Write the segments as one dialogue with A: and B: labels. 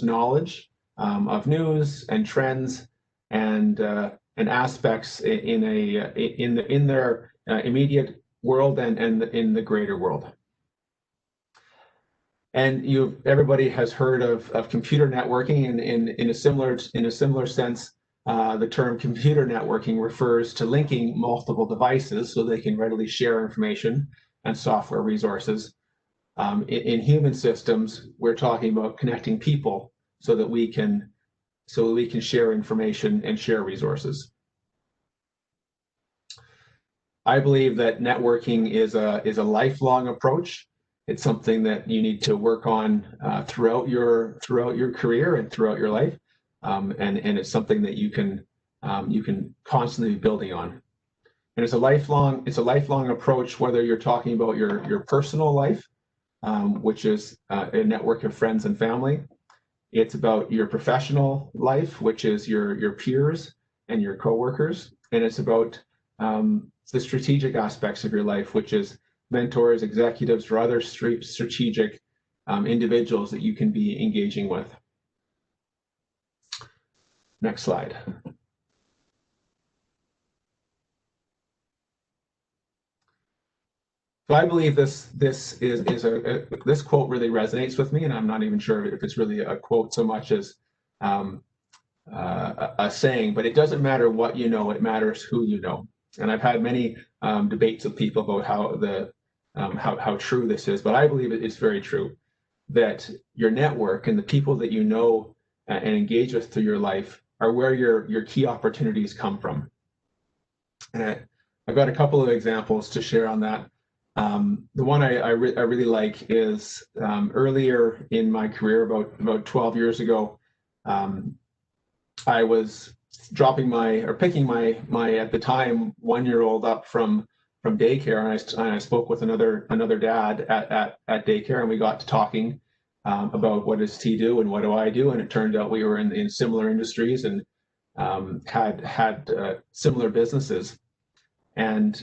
A: knowledge of news and trends and aspects in their immediate world and in the greater world. And everybody has heard of computer networking, and in a similar sense, the term computer networking refers to linking multiple devices so they can readily share information and software resources. In human systems, we're talking about connecting people so that we can share information and share resources. I believe that networking is a lifelong approach. It's something that you need to work on throughout your career and throughout your life, and it's something that you can constantly be building on. And it's a lifelong approach, whether you're talking about your personal life, which is a network of friends and family. It's about your professional life, which is your peers and your coworkers, and it's about the strategic aspects of your life, which is mentors, executives, or other strategic individuals that you can be engaging with. Next slide. So I believe this quote really resonates with me, and I'm not even sure if it's really a quote so much as a saying, but it doesn't matter what you know, it matters who you know. And I've had many debates with people about how true this is, but I believe it's very true that your network and the people that you know and engage with through your life are where your key opportunities come from. And I've got a couple of examples to share on that. The one I really like is earlier in my career, about 12 years ago, I was picking my at the time 1-year-old up from daycare, and I spoke with another dad at daycare, and we got to talking about what does he do and what do I do, and it turned out we were in similar industries and had similar businesses. And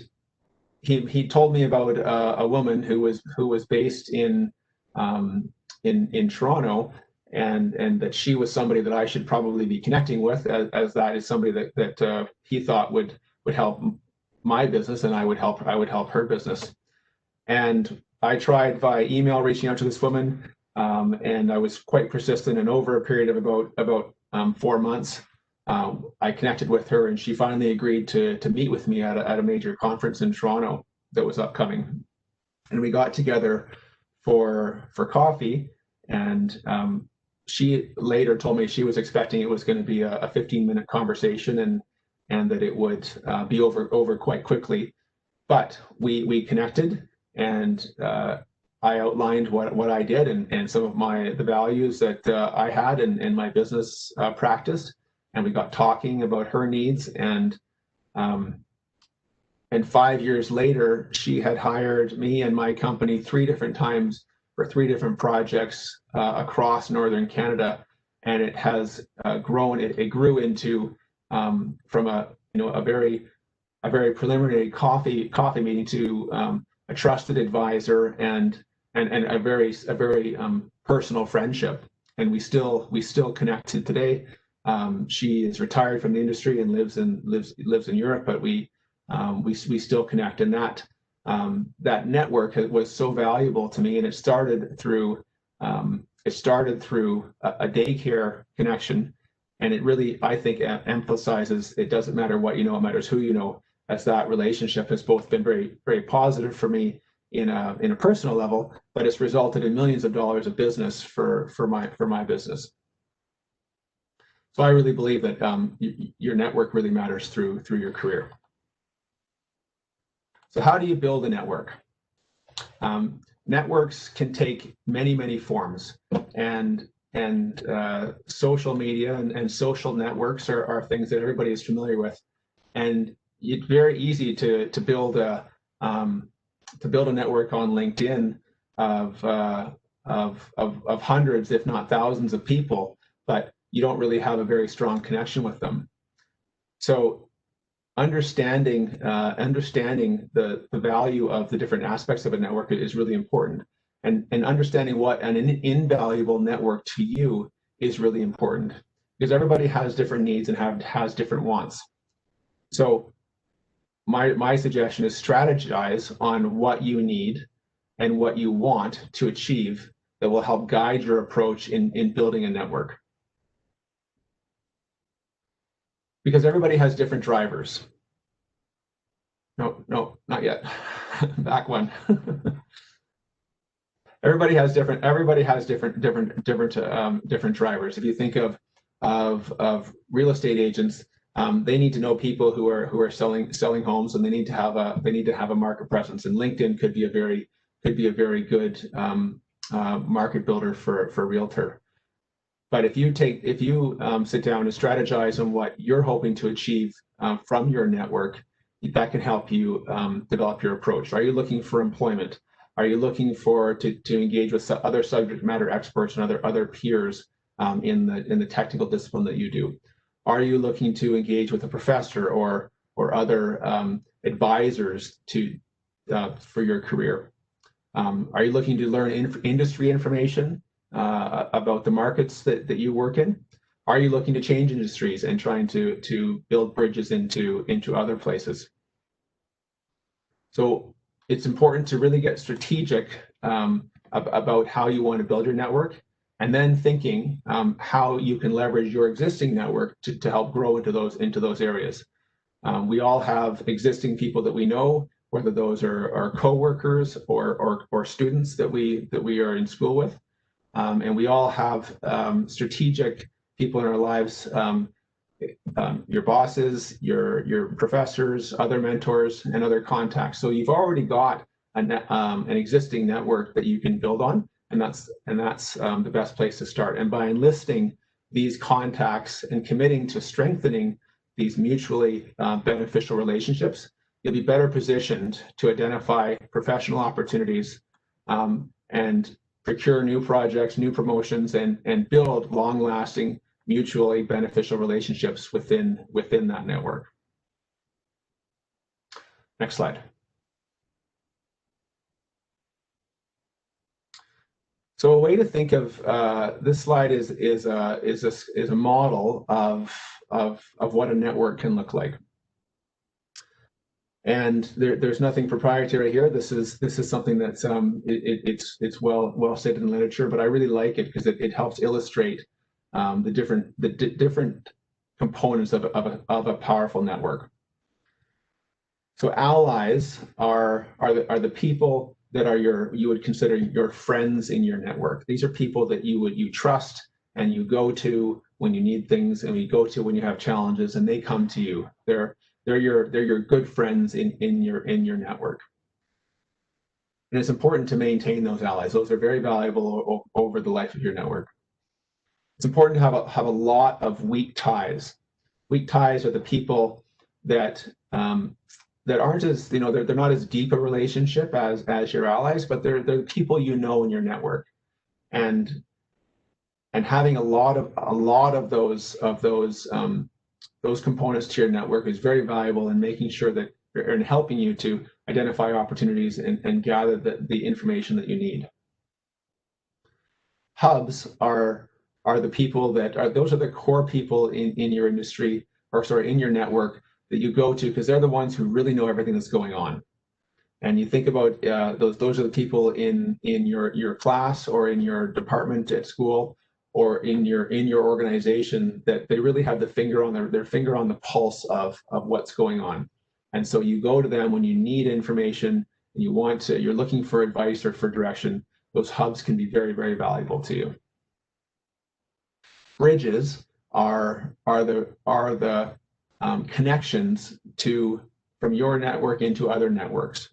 A: he told me about a woman who was based in Toronto, and that she was somebody that I should probably be connecting with, as that is somebody that he thought would help my business, and I would help her business. And I tried via email reaching out to this woman, and I was quite persistent, and over a period of about 4 months, I connected with her, and she finally agreed to meet with me at a major conference in Toronto that was upcoming. And we got together for coffee, and she later told me she was expecting it was going to be a 15-minute conversation, and that it would be over quite quickly. But we connected, and I outlined what I did and some of the values that I had and my business practiced, and we got talking about her needs, and 5 years later, she had hired me and my company 3 different times for 3 different projects across Northern Canada, and it has grown. It grew into from a very preliminary coffee meeting to a trusted advisor and a very personal friendship. And we still connected today. She is retired from the industry and lives in Europe, but we still connect, and that network was so valuable to me, and it started through a daycare connection, and it really, I think, emphasizes it doesn't matter what you know, it matters who you know, as that relationship has both been very, very positive for me in a personal level, but it's resulted in millions of dollars of business for my business. So I really believe that your network really matters through your career. So how do you build a network? Networks can take many forms, and social media and social networks are things that everybody is familiar with, and it's very easy to build a network on LinkedIn of hundreds, if not thousands, of people, but you don't really have a very strong connection with them. So understanding the value of the different aspects of a network is really important, and understanding what an invaluable network to you is really important, because everybody has different needs and has different wants. So my suggestion is strategize on what you need and what you want to achieve that will help guide your approach in building a network. Because everybody has different drivers. No, not yet. Back one. Everybody has different drivers. If you think of real estate agents, they need to know people who are selling homes, and they need to have a market presence. And LinkedIn could be a very good market builder for a realtor. But if you sit down and strategize on what you're hoping to achieve from your network, that can help you develop your approach. Are you looking for employment? Are you looking to engage with other subject matter experts and other peers in the technical discipline that you do? Are you looking to engage with a professor or other advisors for your career? Are you looking to learn industry information about the markets that you work in? Are you looking to change industries and trying to build bridges into other places? So it's important to really get strategic about how you want to build your network, and then thinking how you can leverage your existing network to help grow into those areas. We all have existing people that we know, whether those are coworkers or students that we are in school with, and we all have strategic people in our lives, your bosses, your professors, other mentors, and other contacts. So you've already got an existing network that you can build on, and that's the best place to start. And by enlisting these contacts and committing to strengthening these mutually beneficial relationships, you'll be better positioned to identify professional opportunities and procure new projects, new promotions, and build long-lasting, mutually beneficial relationships within that network. Next slide. So a way to think of this slide is a model of what a network can look like. And there's nothing proprietary here. This is something that's it's well stated in literature, but I really like it because it helps illustrate the different components of a powerful network. So allies are the people that you would consider your friends in your network. These are people that you trust and you go to when you need things, and you go to when you have challenges, and they come to you. They're your good friends in your network. And it's important to maintain those allies. Those are very valuable over the life of your network. It's important to have a lot of weak ties. Weak ties are the people that aren't as, they're not as deep a relationship as your allies, but they're people you know in your network. And having a lot of those components to your network is very valuable in making sure that in helping you to identify opportunities and gather the information that you need. Hubs are the people those are the core people in your industry, or sorry, in your network that you go to, because they're the ones who really know everything that's going on. And you think about those are the people in your class or in your department at school or in your organization that they really have their finger on the pulse of what's going on. And so you go to them when you need information and you're looking for advice or for direction. Those hubs can be very, very valuable to you. Bridges are the connections from your network into other networks.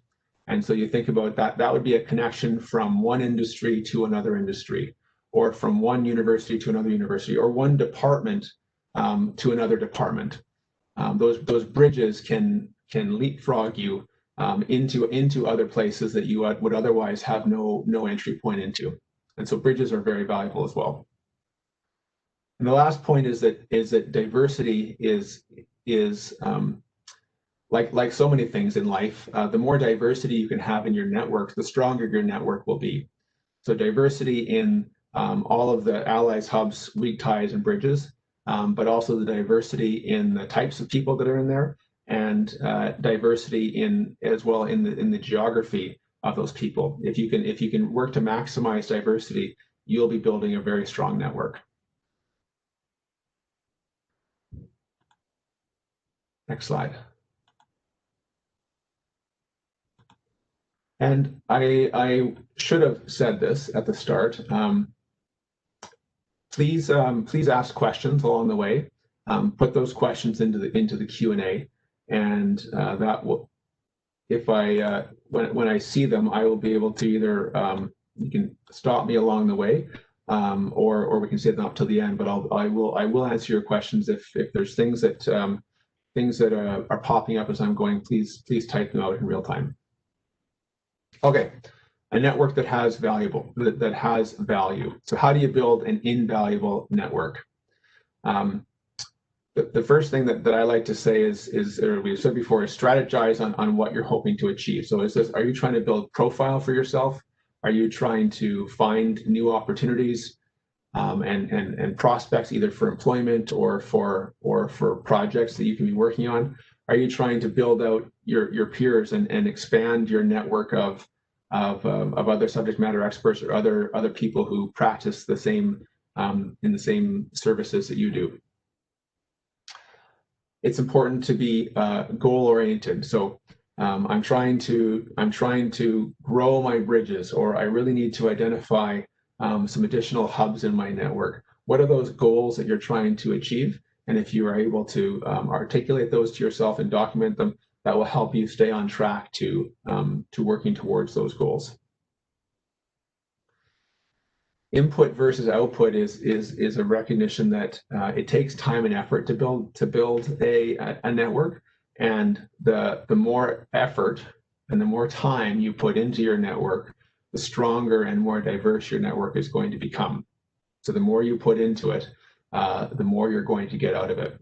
A: And so you think about that would be a connection from one industry to another industry, or from one university to another university, or one department to another department. Those bridges can leapfrog you into other places that you would otherwise have no entry point into. And so bridges are very valuable as well. And the last point is that diversity is like so many things in life. The more diversity you can have in your network, the stronger your network will be. So diversity in all of the allies, hubs, weak ties, and bridges, but also the diversity in the types of people that are in there, and diversity in as well in the geography of those people. If you can work to maximize diversity, you'll be building a very strong network. Next slide. And I should have said this at the start. Please ask questions along the way. Put those questions into the Q&A, and that will, if I when I see them, I will be able to either you can stop me along the way, or we can save them up till the end. But I will answer your questions if there's things that are popping up as I'm going. Please type them out in real time. Okay, a network that has value. So how do you build an invaluable network? The first thing that I like to say is, or we've said before, is strategize on what you're hoping to achieve. So are you trying to build profile for yourself? Are you trying to find new opportunities and prospects, either for employment or for projects that you can be working on? Are you trying to build out your peers and expand your network of other subject matter experts or other people who practice the same in the same services that you do? It's important to be goal-oriented. So I'm trying to grow my bridges, or I really need to identify some additional hubs in my network. What are those goals that you're trying to achieve? And if you are able to articulate those to yourself and document them, that will help you stay on track to working towards those goals. Input versus output is a recognition that it takes time and effort to build a network, and the more effort and the more time you put into your network, the stronger and more diverse your network is going to become. So the more you put into it, the more you're going to get out of it.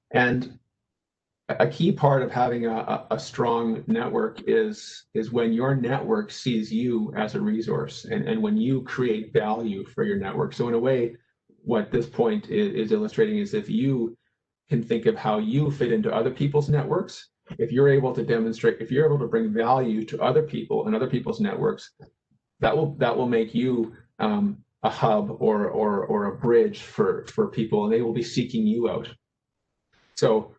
A: And a key part of having a strong network is when your network sees you as a resource, and when you create value for your network. So in a way, what this point is illustrating is if you can think of how you fit into other people's networks, if you're able to demonstrate, if you're able to bring value to other people and other people's networks, that will make you a hub or a bridge for people, and they will be seeking you out. So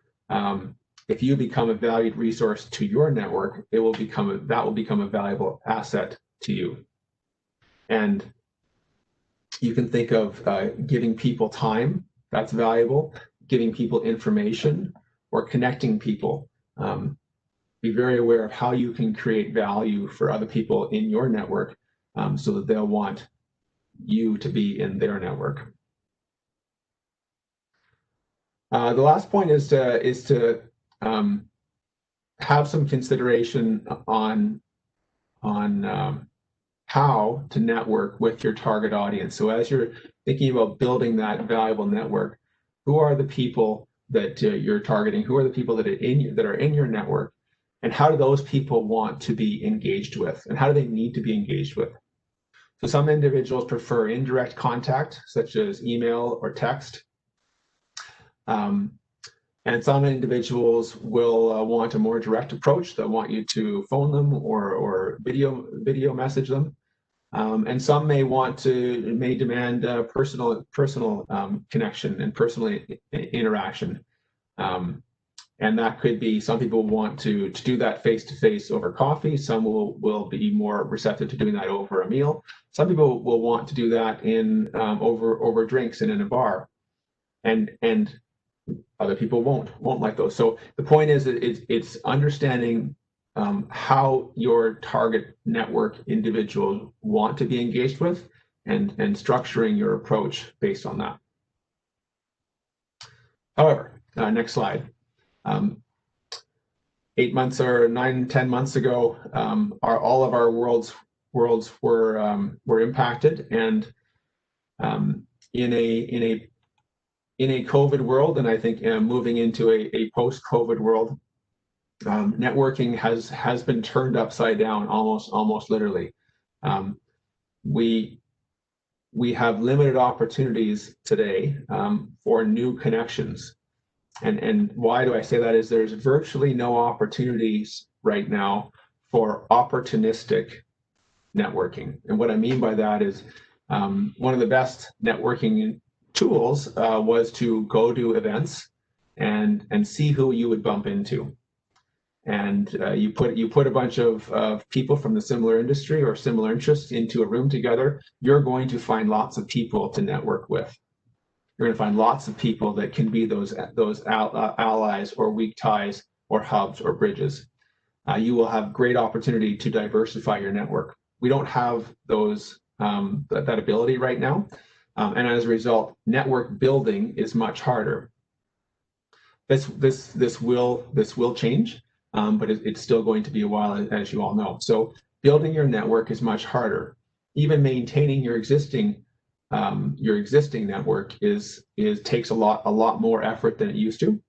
A: if you become a valued resource to your network, that will become a valuable asset to you. And you can think of giving people time, that's valuable, giving people information, or connecting people. Be very aware of how you can create value for other people in your network, so that they'll want you to be in their network. The last point is to have some consideration on how to network with your target audience. So as you're thinking about building that valuable network, who are the people that you're targeting? Who are the people that are in your network? And how do those people want to be engaged with? And how do they need to be engaged with? So some individuals prefer indirect contact, such as email or text. And some individuals will want a more direct approach. They'll want you to phone them or video message them. And some may demand personal connection and personal interaction. And that could be, some people want to do that face-to-face over coffee. Some will be more receptive to doing that over a meal. Some people will want to do that in over drinks and in a bar. And other people won't like those. So the point is, it's understanding how your target network individuals want to be engaged with, and structuring your approach based on that. However, next slide. 8 months or 9-10 months ago, all of our worlds were impacted, and in a COVID world, and I think moving into a post-COVID world, networking has been turned upside down, almost literally. we have limited opportunities today for new connections. And why do I say that is there's virtually no opportunities right now for opportunistic networking. And what I mean by that is one of the best networking tools was to go to events and see who you would bump into. And you put a bunch of people from the similar industry or similar interests into a room together, you're going to find lots of people to network with. You're going to find lots of people that can be those allies or weak ties or hubs or bridges. You will have great opportunity to diversify your network. We don't have those that ability right now, and as a result, network building is much harder. This will change, but it's still going to be a while, as you all know. So building your network is much harder. Even maintaining your existing network takes a lot more effort than it used to.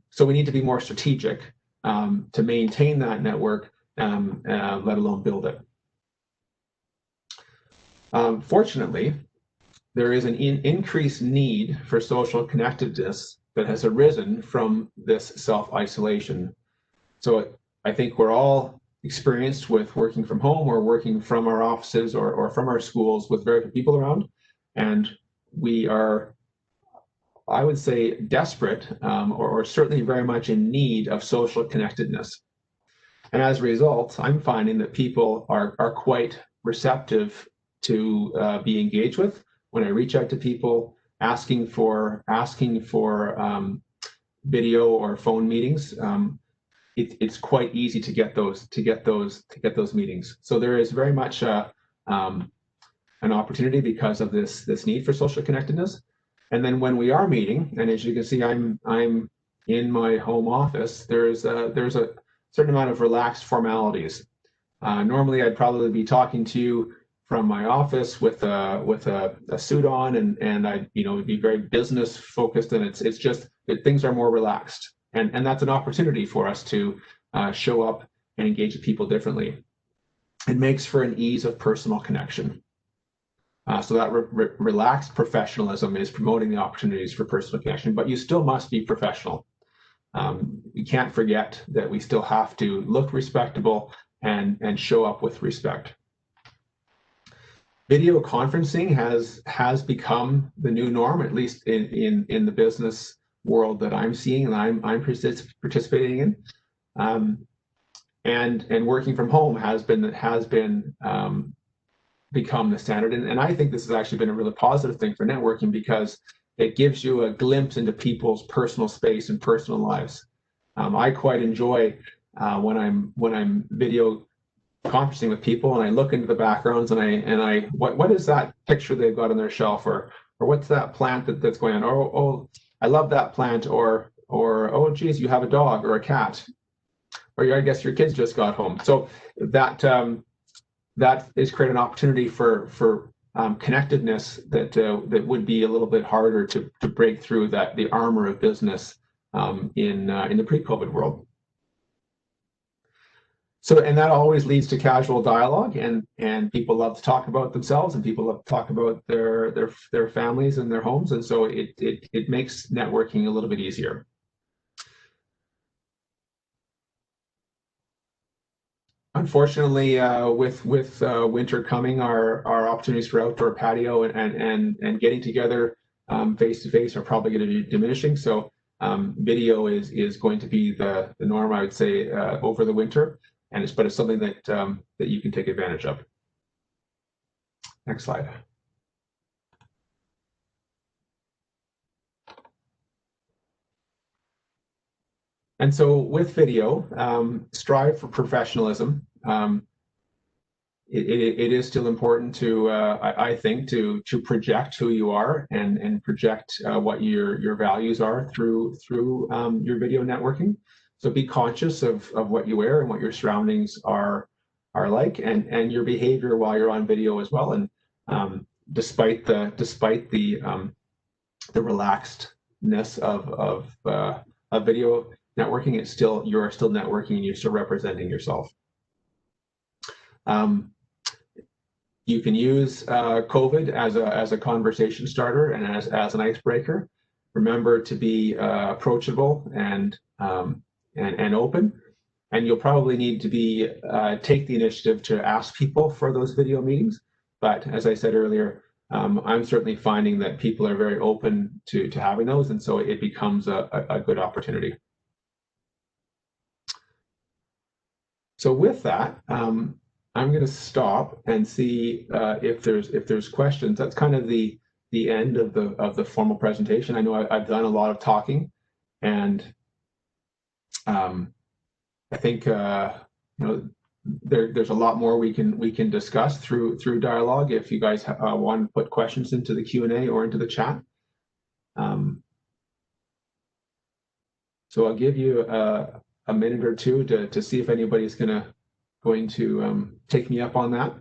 A: So we need to be more strategic to maintain that network, let alone build it. Fortunately, there is an increased need for social connectedness that has arisen from this self-isolation. So I think we're all experienced with working from home or working from our offices or from our schools with very few people around. And we are, I would say, desperate or certainly very much in need of social connectedness. And as a result, I'm finding that people are quite receptive to be engaged with. When I reach out to people asking for video or phone meetings, it's quite easy to get those meetings. So there is very much an opportunity because of this need for social connectedness. And then when we are meeting, and as you can see, I'm in my home office, there's a certain amount of relaxed formalities. Normally, I'd probably be talking to you from my office with a suit on, and I'd be very business focused, and it's just that things are more relaxed, and that's an opportunity for us to show up and engage with people differently. It makes for an ease of personal connection. So that relaxed professionalism is promoting the opportunities for personal connection, but you still must be professional. You can't forget that we still have to look respectable and show up with respect. Video conferencing has become the new norm, at least in the business world that I'm seeing and I'm participating in. And working from home has become the standard. And I think this has actually been a really positive thing for networking because it gives you a glimpse into people's personal space and personal lives. I quite enjoy when I'm video conferencing with people and I look into the backgrounds and I what is that picture they've got on their shelf, or what's that plant that's going on, or oh, I love that plant, or oh geez, you have a dog or a cat, or I guess your kids just got home. So that is create an opportunity for connectedness that would be a little bit harder to break through the armor of business in the pre-COVID world. So, and that always leads to casual dialogue, and people love to talk about themselves, and people love to talk about their families and their homes, and so it makes networking a little bit easier. Unfortunately, with winter coming, our opportunities for outdoor patio and getting together face to face are probably going to be diminishing. So video is going to be the norm, I would say, over the winter. But it's something that you can take advantage of. Next slide. And so with video, strive for professionalism. It is still important to, I think, to project who you are and project what your values are through your video networking. So be conscious of what you wear and what your surroundings are like, and your behavior while you're on video as well. And despite the relaxedness of video networking, you're still networking and you're still representing yourself. You can use COVID as a conversation starter and as an icebreaker. Remember to be approachable and open. And you'll probably need to be take the initiative to ask people for those video meetings. But as I said earlier, I'm certainly finding that people are very open to having those, and so it becomes a good opportunity. So with that, I'm going to stop and see if there's questions. That's kind of the end of the formal presentation. I know I've done a lot of talking, and I think there's a lot more we can discuss through dialogue if you guys want to put questions into the Q&A or into the chat. So I'll give you a minute or two to see if anybody's going to take me up on that.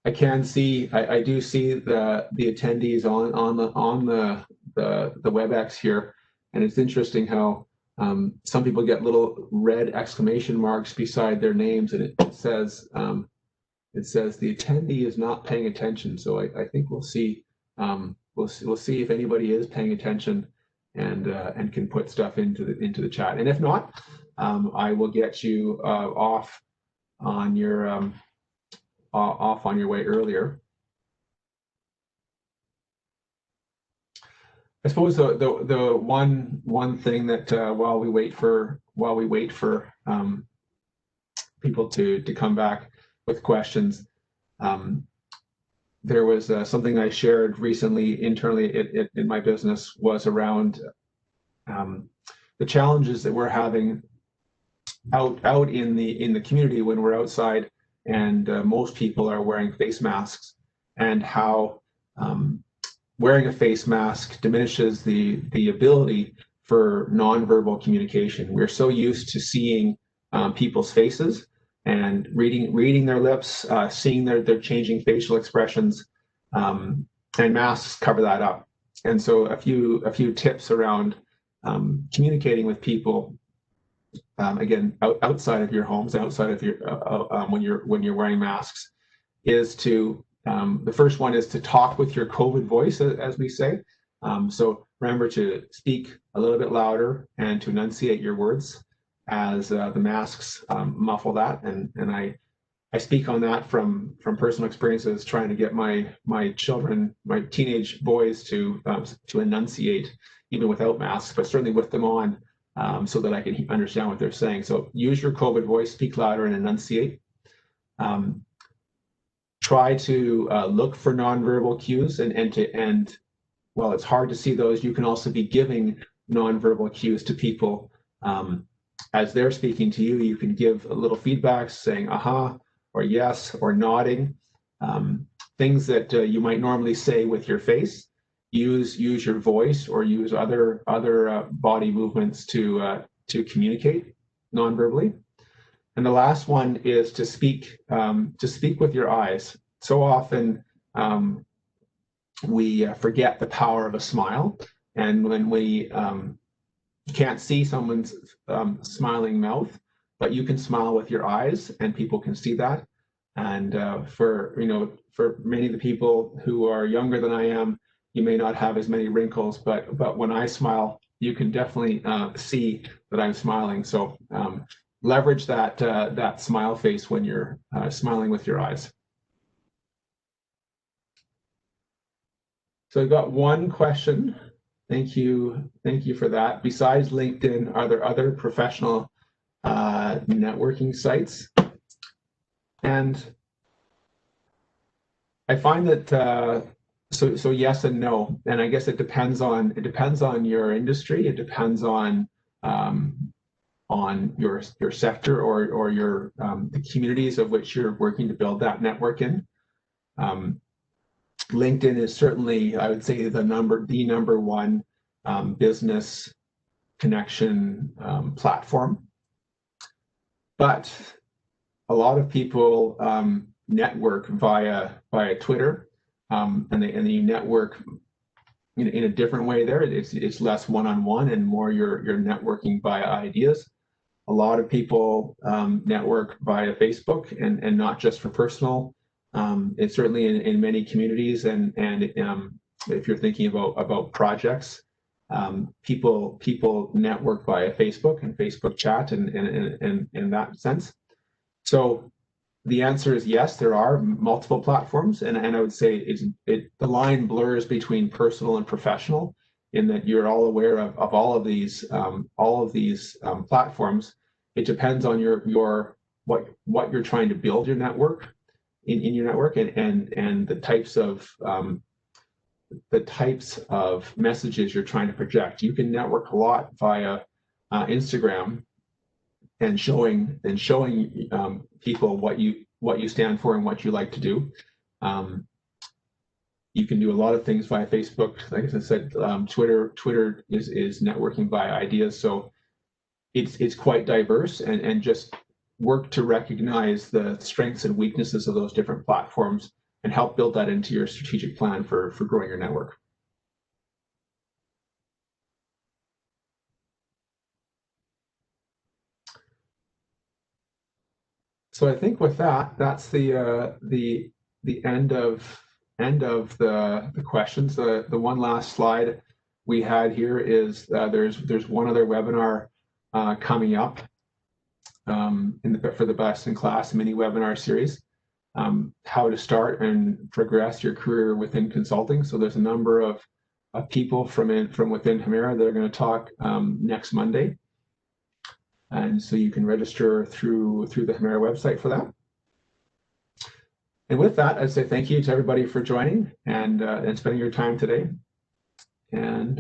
A: I can see, I do see the attendees on the WebEx here, and it's interesting how some people get little red exclamation marks beside their names, and it says the attendee is not paying attention. So I think we'll see if anybody is paying attention and can put stuff into the chat. And if not, I will get you off on your way earlier. I suppose the one thing that while we wait for people to come back with questions, there was something I shared recently internally in my business was around the challenges that we're having out in the community when we're outside, and most people are wearing face masks, and how wearing a face mask diminishes the ability for nonverbal communication. We're so used to seeing people's faces and reading their lips, seeing their changing facial expressions, and masks cover that up. And so a few tips around communicating with people, again, outside of your homes, outside of your when you're wearing masks, is to the first one is to talk with your COVID voice, as we say. So remember to speak a little bit louder and to enunciate your words as the masks muffle that. And I speak on that from personal experiences, trying to get my children, my teenage boys, to enunciate even without masks, but certainly with them on, so that I can understand what they're saying. So use your COVID voice, speak louder, and enunciate. Try to look for nonverbal cues, and while it's hard to see those, you can also be giving nonverbal cues to people as they're speaking to you. You can give a little feedback, saying "aha" or "yes" or nodding, things that you might normally say with your face. Use your voice or use other body movements to communicate nonverbally. And the last one is to speak with your eyes. So often we forget the power of a smile, and when we can't see someone's smiling mouth, but you can smile with your eyes, and people can see that. And for many of the people who are younger than I am, you may not have as many wrinkles, but when I smile, you can definitely see that I'm smiling. So leverage that smile face when you're smiling with your eyes. So I've got one question. Thank you for that. Besides LinkedIn, are there other professional networking sites? And I find that so yes and no, and I guess it depends on your industry. It depends on your sector or your the communities of which you're working to build that network in. LinkedIn is certainly, I would say, the number one business connection platform, but a lot of people network via Twitter, and you network in a different way there. It's less one-on-one and more you're networking via ideas. lot of people network via Facebook, and not just for personal. It's certainly in many communities, and if you're thinking about projects, people network via Facebook and Facebook chat, and in that sense. So the answer is yes, there are multiple platforms, and I would say the line blurs between personal and professional, in that you're all aware of all of these platforms. It depends on what you're trying to build your network in your network, and the types of messages you're trying to project. You can network a lot via Instagram, and showing people what you stand for and what you like to do. You can do a lot of things via Facebook. Like I said, Twitter is networking via ideas. So it's quite diverse, and just work to recognize the strengths and weaknesses of those different platforms, and help build that into your strategic plan for growing your network. So I think with that, that's the end of the questions. The one last slide we had here is there's one other webinar coming up for the Best in Class mini webinar series, how to start and progress your career within consulting. So there's a number of people from within Hemera that are going to talk next Monday. And so you can register through the Hemera website for that. And with that, I'd say thank you to everybody for joining and spending your time today. And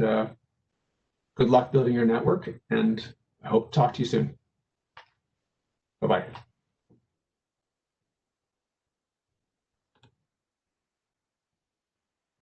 A: good luck building your network, and I hope to talk to you soon. Bye-bye.